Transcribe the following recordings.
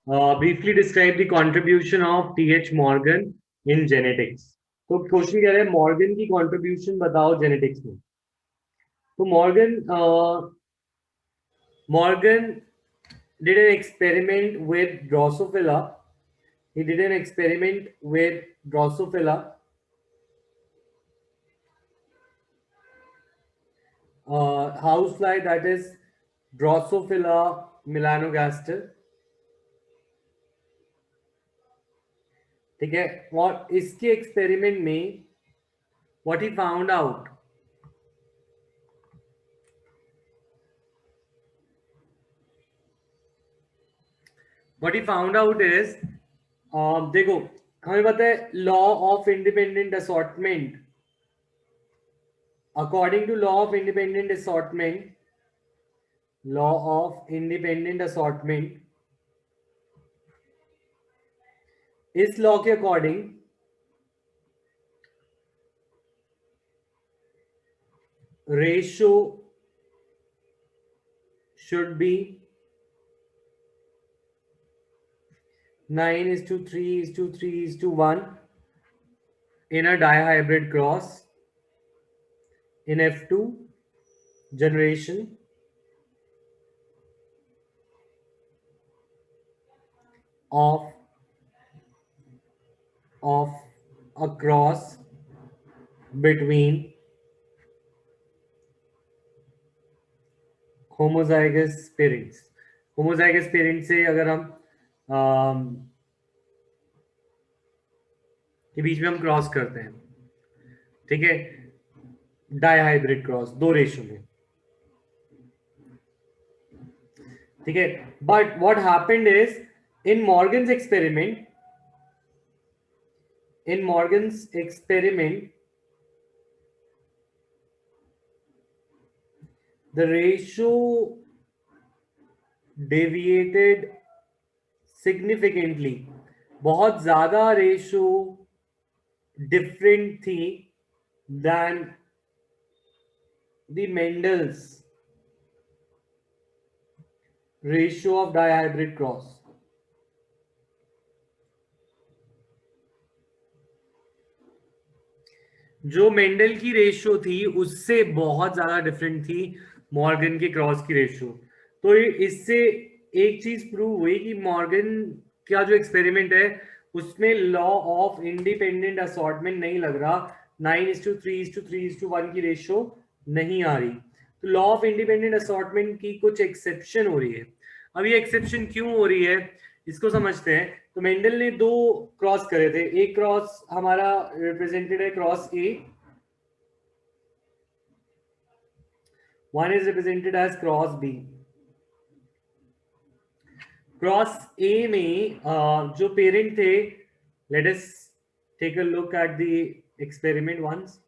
Briefly describe the contribution of T.H. Morgan in genetics. तो question कह रहे हैं मॉर्गन की कंट्रीब्यूशन बताओ जेनेटिक्स में. तो Morgan did an experiment with Drosophila. He did an experiment with Drosophila, housefly, that is Drosophila melanogaster. ठीक है. और इसके एक्सपेरिमेंट में what he found out, is देखो, हमें पता है law of independent assortment. According to law of independent assortment, इस लॉ के according ratio should be 9:3:3:1 in a dihybrid cross in F2 generation of a cross between homozygous parents. homozygous parents से अगर हम के बीच में हम क्रॉस करते हैं, ठीक है, डाइहाइब्रिड क्रॉस दो रेशो में, ठीक है. But what happened is in Morgan's experiment the ratio deviated significantly. बहुत ज्यादा रेशो डिफरेंट थी than the Mendel's ratio of dihybrid cross. जो मेंडल की रेशियो थी उससे बहुत ज्यादा डिफरेंट थी मॉर्गन के क्रॉस की रेशियो. तो इससे एक चीज प्रूव हुई कि मॉर्गन का जो एक्सपेरिमेंट है उसमें लॉ ऑफ इंडिपेंडेंट असॉर्टमेंट नहीं लग रहा, 9:3:3:1 की रेशियो नहीं आ रही. तो लॉ ऑफ इंडिपेंडेंट असॉर्टमेंट की कुछ एक्सेप्शन हो रही है. अब ये एक्सेप्शन क्यों हो रही है इसको समझते हैं. तो मेंडल ने दो क्रॉस करे थे. एक क्रॉस हमारा रिप्रेजेंटेड है cross A, one is represented as cross B. Cross A में जो पेरेंट थे, let us take a look at the experiment once.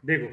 देखो,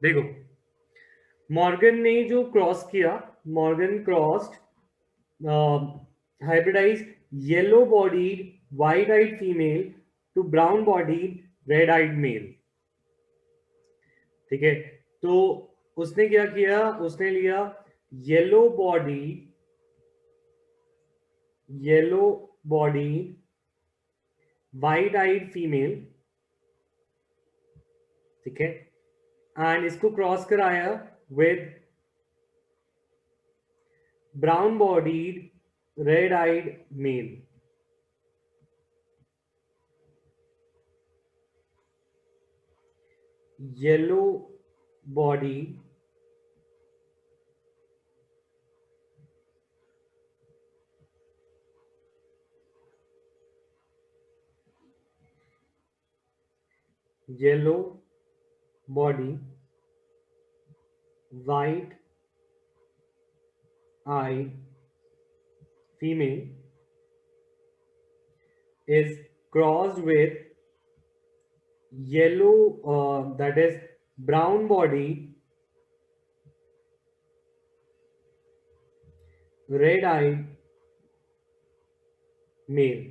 देखो, मॉर्गन ने जो क्रॉस किया, Morgan crossed hybridized yellow bodied white eyed female to brown bodied red eyed male. ठीक है, तो उसने क्या किया, उसने लिया yellow body white eyed female, ठीक है, एंड इसको क्रॉस कराया with brown bodied red eyed male. Yellow body yellow body white eyed female is crossed with yellow that is brown body red eyed male.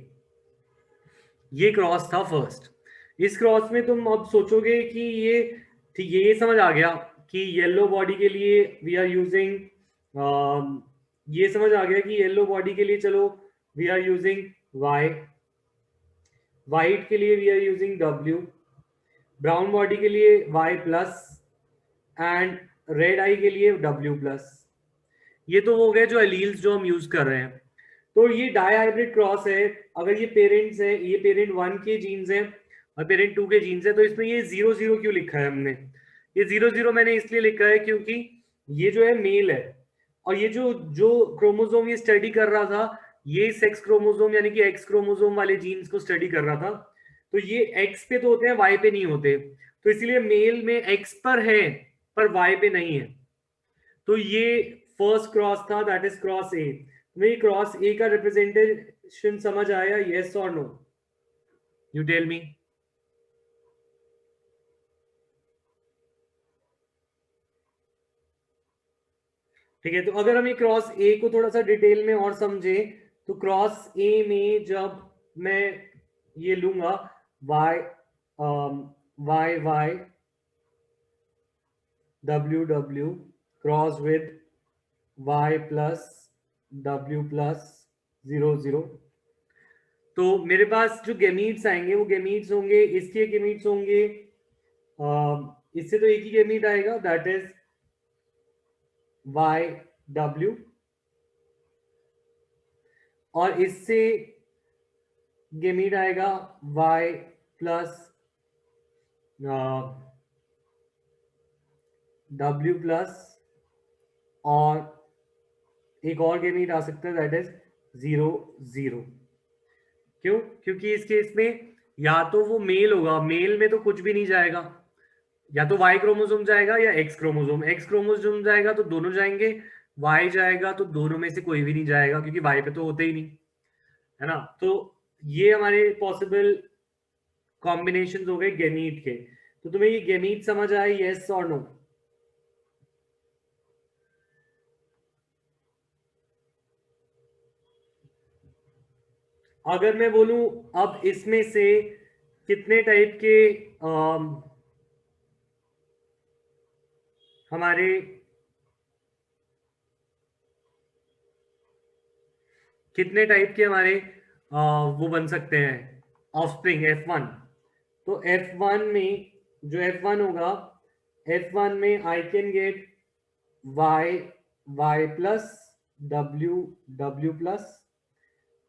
ये cross था first. इस cross में तुम अब सोचोगे कि ये ठीक है, ये समझ आ गया कि येलो बॉडी के लिए वी आर यूजिंग, ये समझ आ गया कि येलो बॉडी के लिए चलो we are using Y, white के लिए we are using W, brown body के लिए Y plus and red eye के लिए डब्ल्यू प्लस. ये तो हो गए जो एलील्स जो हम यूज कर रहे हैं. तो ये डाई हाइब्रिड क्रॉस है. अगर ये पेरेंट्स है, ये पेरेंट 1 के जीन्स है और पेरेंट 2 के जीन्स है, तो इसमें ये 0 0 क्यों लिखा है हमने? ये 0 0 मैंने इसलिए लिखा है क्योंकि ये जो है मेल है और ये जो जो क्रोमोसोम ये स्टडी कर रहा था, ये सेक्स क्रोमोसोम यानी कि एक्स क्रोमोसोम वाले जीन्स को स्टडी कर रहा था. तो ये एक्स पे तो होते हैं, वाई पे नहीं होते. तो इसलिए मेल में एक्स पर है पर वाई पे नहीं है. तो ये फर्स्ट क्रॉस था, दैट इज क्रॉस ए. तुम्हें क्रॉस ए का रिप्रेजेंटेशन समझ आया? यस और नो? You tell me. ठीक है, तो अगर हम ये क्रॉस ए को थोड़ा सा डिटेल में और समझे, तो क्रॉस ए में जब मैं ये लूंगा Y Y Y W W cross with Y plus W plus 0 0, तो मेरे पास जो गेमीट्स आएंगे वो गेमीट्स होंगे, इसके गेमीट्स होंगे, इससे तो एक ही गेमीट आएगा, दैट इज वाई डब्ल्यू, और इससे गेमीट आएगा वाई प्लस डब्ल्यू प्लस, और एक और गेमीट आ सकता है दैट इज 0 0. क्यों? क्योंकि इस केस में या तो वो मेल होगा, मेल में तो कुछ भी नहीं जाएगा, या तो वाई क्रोमोसोम जाएगा या एक्स क्रोमोसोम. एक्स क्रोमोसोम जाएगा तो दोनों जाएंगे, वाई जाएगा तो दोनों में से कोई भी नहीं जाएगा क्योंकि वाई पे तो होते ही नहीं है ना. तो ये हमारे पॉसिबल कॉम्बिनेशन हो गए गेमीट के. तो तुम्हें ये गेमीट समझ आए? यस और नो? अगर मैं बोलूं अब इसमें से कितने टाइप के हमारे कितने टाइप के हमारे वो बन सकते हैं ऑफस्प्रिंग F1, तो F1 में जो F1 होगा, F1 में I can get Y Y plus W W plus,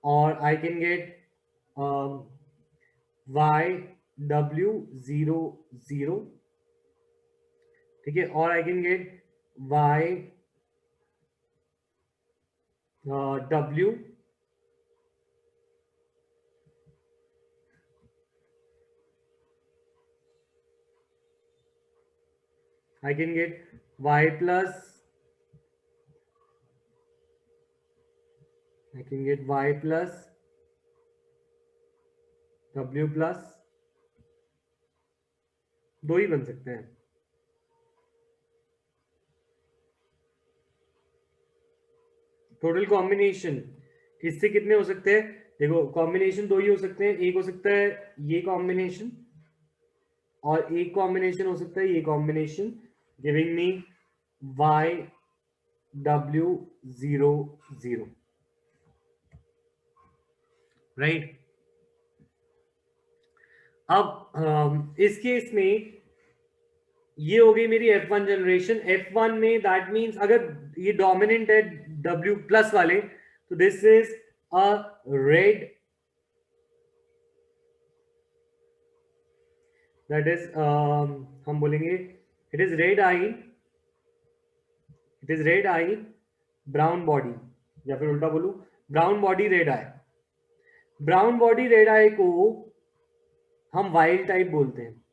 और I can get Y W 0 0, ठीक है, और I can get Y W I can get y plus, I can get y plus w plus, दो ही बन सकते हैं. Total combination इससे कितने हो सकते हैं? देखो कॉम्बिनेशन दो ही हो सकते हैं, एक हो सकता है ये कॉम्बिनेशन और एक कॉम्बिनेशन हो सकता है ये combination, giving me YW00, right. अब इस केस में ये हो गई मेरी F1 जनरेशन। F1 में दैट मींस अगर ये डोमिनेंट है W प्लस वाले, तो this is a red, that is हम बोलेंगे it is red I, it is red I brown body, या फिर उल्टा बोलूं ब्राउन बॉडी रेड आई। ब्राउन बॉडी रेड आई को हम वाइल्ड टाइप बोलते हैं।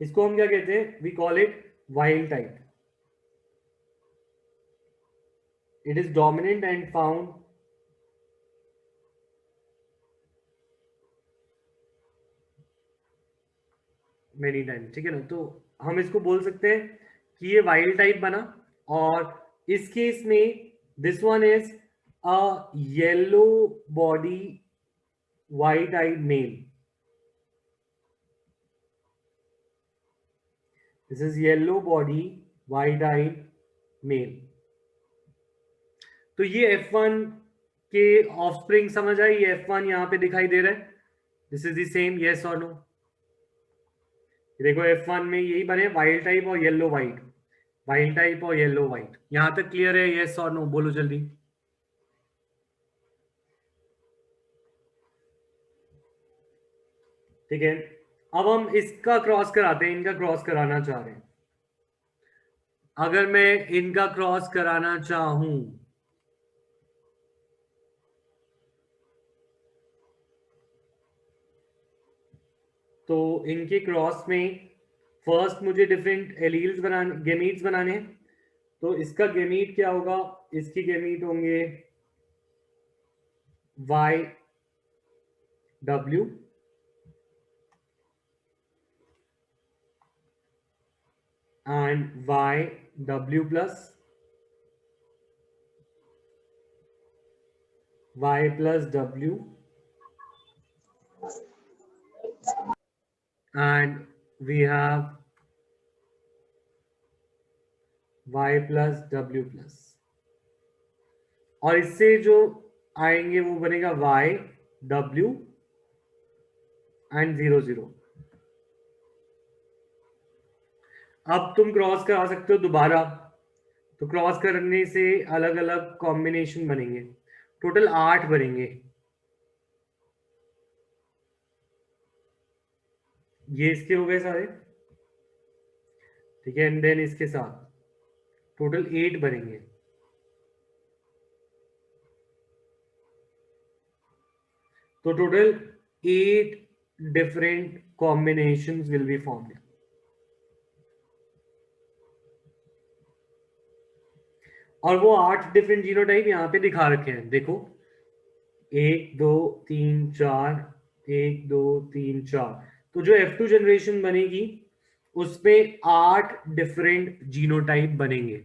इसको हम क्या कहते हैं? We call it wild type. It is dominant and found many time, ठीक है ना। तो हम इसको बोल सकते हैं कि ये वाइल्ड टाइप बना, और इस केस में this one is a yellow body white eyed male, this is yellow body white eyed male. तो ये F1 के ऑफस्प्रिंग समझ आई, ये F1 यहां पे दिखाई दे रहा है, this is the same, yes और नो। देखो F1 में यही बने, वाइल्ड टाइप और येलो वाइट, वाइल्ड टाइप और येलो वाइट। यहां तक क्लियर है? यस और नो बोलो जल्दी। ठीक है, अब हम इसका क्रॉस कराते हैं, इनका क्रॉस कराना चाह रहे हैं। अगर मैं इनका क्रॉस कराना चाहूं तो इनके क्रॉस में फर्स्ट मुझे डिफरेंट एलील्स बनाने, गेमीट्स बनाने हैं। तो इसका गेमीट क्या होगा? इसके गेमीट होंगे YW and YW plus Y plus W and we have Y plus W plus, और इससे जो आएंगे वो बनेगा YW and 00। अब तुम क्रॉस करा सकते हो दोबारा, तो क्रॉस करने से अलग अलग कॉम्बिनेशन बनेंगे, टोटल 8 बनेंगे। ये इसके हो गए सारे, ठीक है, एंड देन इसके साथ टोटल 8 बनेंगे। तो total 8 different combinations will be formed. और वो 8 डिफरेंट जीनोटाइप यहाँ पे दिखा रखे हैं, देखो 1 2 3 4, 1 2 3 4। तो जो F2 जनरेशन बनेगी उसमें 8 डिफरेंट जीनोटाइप बनेंगे।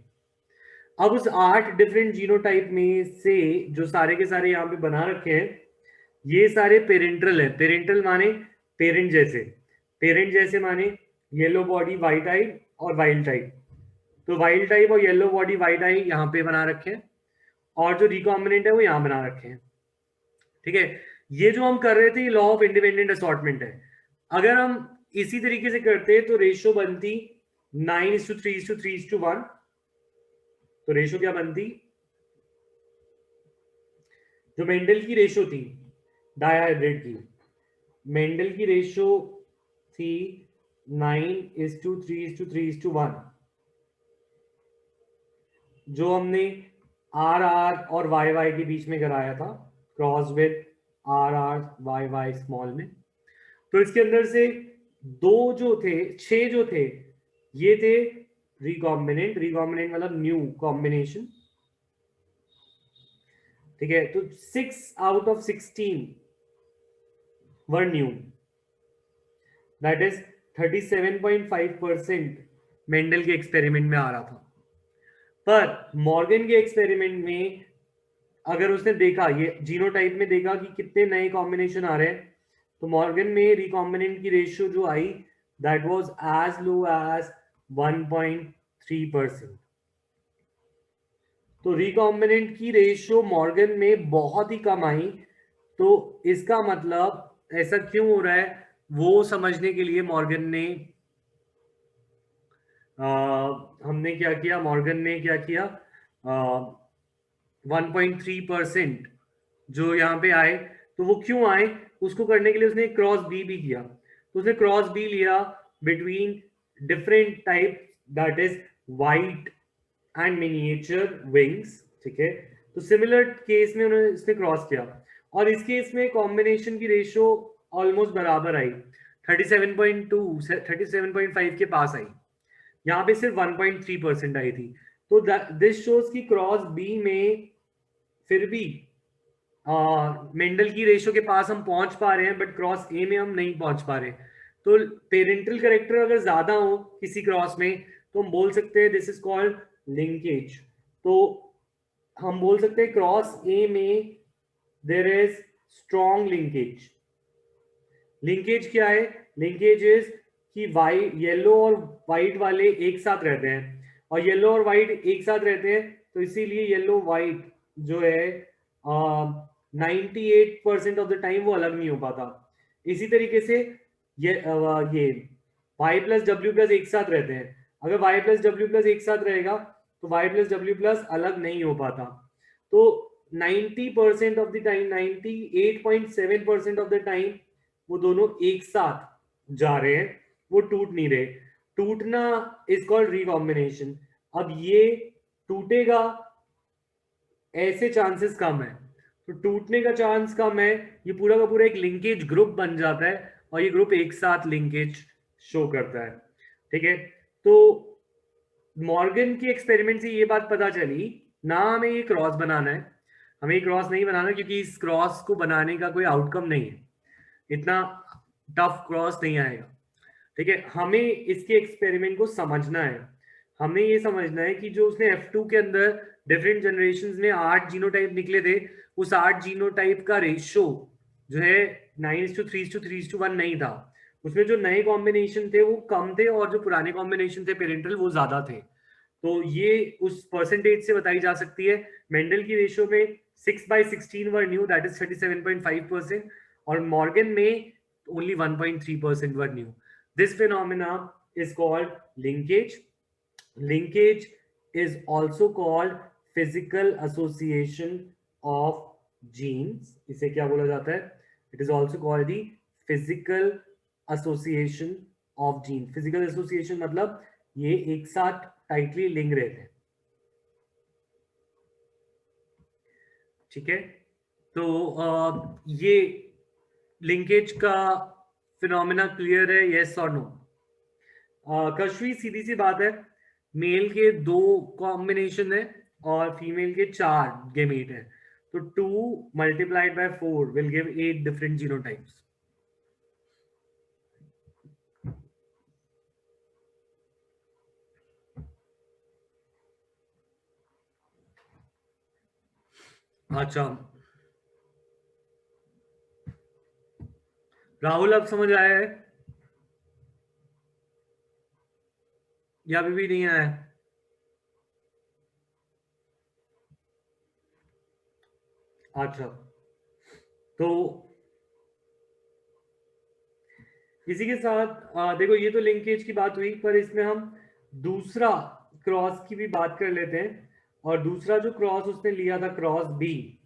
अब उस 8 डिफरेंट जीनोटाइप में से जो सारे के सारे यहाँ पे बना रखे हैं, ये सारे पेरेंटल है। पेरेंटल माने पेरेंट जैसे, पेरेंट जैसे माने येलो बॉडी वाइट आई और वाइल्ड टाइप। तो वाइल्ड टाइप और येलो बॉडी वाइट आई यहाँ पे बना रखे हैं, और जो रिकॉम्बिनेंट है वो यहाँ बना रखे हैं। ठीक है, ये जो हम कर रहे थे लॉ ऑफ इंडिपेंडेंट असॉर्टमेंट है। अगर हम इसी तरीके से करते तो रेशो बनती 9:3:3:1। तो रेशो क्या बनती? जो मेंडल की रेशो थी डायहाइब्रिड की, मेंडल की रेशो थी 9:3:3:1। जो हमने आर आर और वाई वाई के बीच में कराया था, cross with R R Y Y small में। तो इसके अंदर से दो जो थे, 6 जो थे, ये थे रिकॉम्बिनेंट, रिकॉम्बिनेंट मतलब न्यू कॉम्बिनेशन। ठीक है, तो 6 out of 16 were new, that is 37.5% Mendel के एक्सपेरिमेंट में आ रहा था। पर मॉर्गन के एक्सपेरिमेंट में अगर उसने देखा, ये जीनोटाइप में देखा कि कितने नए कॉम्बिनेशन आ रहे हैं, तो मॉर्गन में रिकॉम्बिनेंट की रेशियो जो I that was as low as 1.3%। तो रिकॉम्बिनेंट की रेशियो मॉर्गन में बहुत ही कम आई। तो इसका मतलब ऐसा क्यों हो रहा है वो समझने के लिए मॉर्गन ने हमने क्या किया, मॉर्गन ने क्या किया, 1.3% जो यहाँ पे आए, तो वो क्यों आए उसको करने के लिए उसने क्रॉस बी किया। तो उसने क्रॉस बी लिया between different type that is white and miniature wings, ठीक है। तो सिमिलर केस में उन्होंने इसने क्रॉस किया और इस केस में कॉम्बिनेशन की रेशियो ऑलमोस्ट बराबर आई, 37.2 से 37.5 के पास आई। यहाँ पे सिर्फ 1.3% आई थी। तो दिस शोज की क्रॉस बी में फिर भी मेंडल की रेशियो के पास हम पहुंच पा रहे हैं, बट क्रॉस ए में हम नहीं पहुंच पा रहे। तो पेरेंटल करेक्टर अगर ज्यादा हो किसी क्रॉस में तो हम बोल सकते हैं दिस इज कॉल्ड लिंकेज। तो हम बोल सकते हैं क्रॉस ए में there is strong linkage. Linkage क्या है? लिंकेज इज कि वाइट, येलो और व्हाइट वाले एक साथ रहते हैं, और येलो और व्हाइट एक साथ रहते हैं, तो इसीलिए येलो व्हाइट जो है 98% ऑफ द टाइम वो अलग नहीं हो पाता। इसी तरीके से ये वाई प्लस डब्ल्यू प्लस एक साथ रहते हैं। अगर वाई प्लस डब्ल्यू प्लस एक साथ रहेगा तो वाई प्लस डब्ल्यू प्लस अलग नहीं हो पाता। तो 90% of the time, 98.7% of the time वो दोनों एक साथ जा रहे हैं, वो टूट नहीं रहे। टूटना इज कॉल्ड रिकॉम्बिनेशन। अब ये टूटेगा, ऐसे चांसेस कम है, तो टूटने का चांस कम है। ये पूरा का पूरा एक लिंकेज ग्रुप बन जाता है और ये ग्रुप एक साथ लिंकेज शो करता है, ठीक है। तो मॉर्गन की एक्सपेरिमेंट से ये बात पता चली, ना हमें ये क्रॉस बनाना है, हमें ये क्रॉस नहीं बनाना, क्योंकि इस क्रॉस को बनाने का कोई आउटकम नहीं है, इतना टफ क्रॉस नहीं आएगा, ठीक है। हमें इसके एक्सपेरिमेंट को समझना है। हमें ये समझना है कि जो उसने F2 के अंदर डिफरेंट जनरेशन में 8 जीनोटाइप निकले थे, उस 8 जीनोटाइप का रेशियो जो है 9:3:3:1 नहीं था। उसमें जो नए कॉम्बिनेशन थे वो कम थे और जो पुराने कॉम्बिनेशन थे पेरेंटल वो ज्यादा थे। तो ये उस परसेंटेज से बताई जा सकती है। मेंडल की रेशियो में 6/16 वर न्यू, दैट इज 37.5%, और मॉर्गन में only 1.3% were new. This phenomena is called linkage. Linkage is also called physical association of genes. इसे क्या बोला जाता है? It is also called the physical association of genes. Physical association मतलब ये एक साथ टाइटली लिंक रहते हैं, ठीक है। तो ये लिंकेज का फिनोमिना क्लियर है, यस और नो? कश्वी सीधी सी बात है, मेल के 2 कॉम्बिनेशन है और फीमेल के 4 गेमीट है, तो 2 multiplied by 4 will give 8 different genotypes. अच्छा राहुल, अब समझ आया है या अभी भी नहीं आया है? अच्छा, तो इसी के साथ देखो, ये तो लिंकेज की बात हुई, पर इसमें हम दूसरा क्रॉस की भी बात कर लेते हैं। और दूसरा जो क्रॉस उसने लिया था, क्रॉस बी,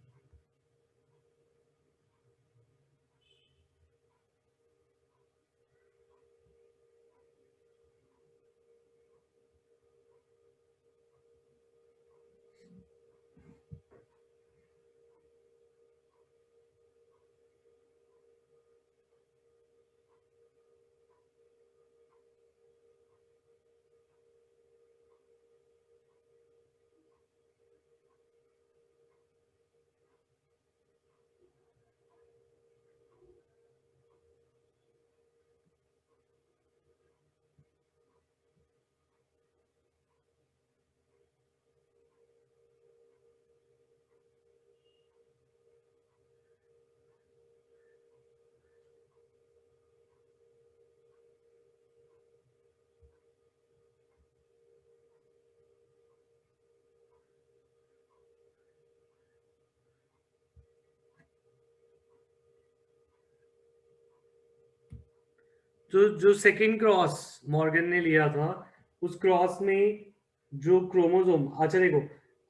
जो सेकंड क्रॉस मॉर्गन ने लिया था, उस क्रॉस में जो क्रोमोसोम, अच्छा देखो,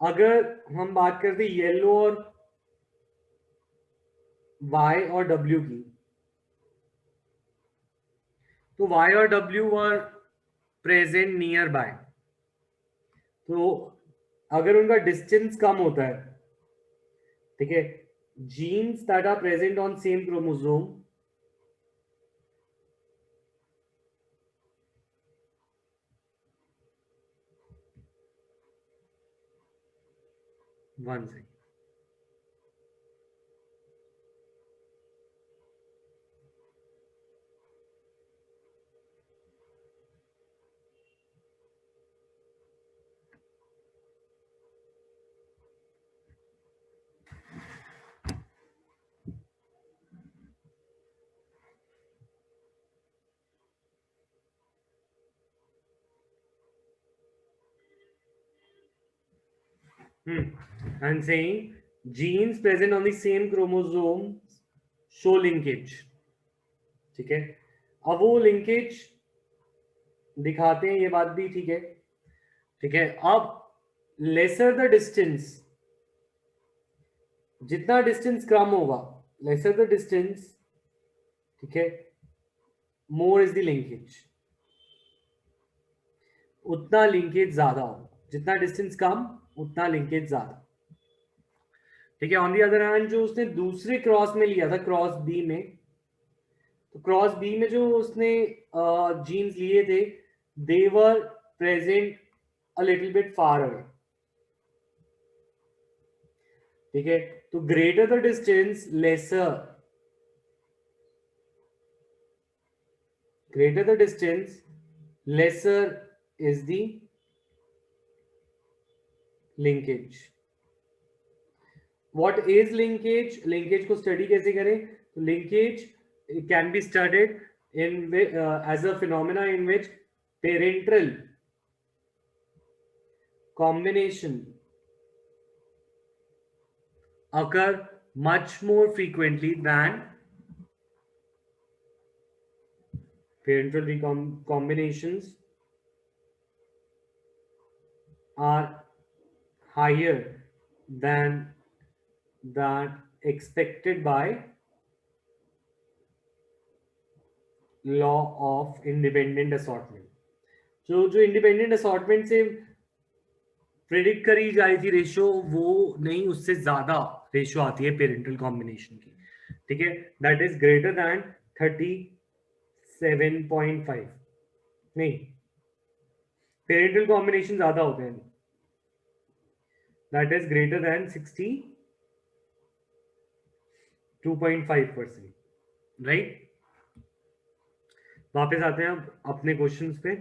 अगर हम बात करते येलो और वाई और डब्ल्यू की, तो वाई और W were present nearby, तो अगर उनका डिस्टेंस कम होता है, ठीक है, genes that are present on same chromosome, one से, I'm saying genes present on the same chromosome show linkage, ठीक है, अब वो लिंकेज दिखाते हैं, ये बात भी ठीक है, ठीक है। अब लेसर द डिस्टेंस, जितना डिस्टेंस कम होगा, लेसर द डिस्टेंस, ठीक है, मोर इज द लिंकेज, उतना लिंकेज ज्यादा हो, जितना डिस्टेंस कम उतना लिंकेज ज्यादा, ठीक है। ऑन दी अदर हैंड जो उसने दूसरे क्रॉस में लिया था, क्रॉस बी में, तो क्रॉस बी में जो उसने जीन्स लिए थे, they were present a little bit far away, ठीक है। तो greater the distance lesser, greater the distance lesser is the linkage. What is linkage? Linkage को study कैसे करें? तो linkage can be studied in as a phenomena in which parental combination occur much more frequently than parental combinations are higher than that expected by law of independent assortment. जो independent assortment से predict करी जा रही थी ratio, वो नहीं, उससे ज्यादा रेशियो आती है पेरेंटल कॉम्बिनेशन की, ठीक है, दैट इज ग्रेटर दैन 37.5, नहीं, पेरेंटल कॉम्बिनेशन ज्यादा होते हैं, that is greater than 62.5%, right. वापस आते हैं अब अपने क्वेश्चंस पे।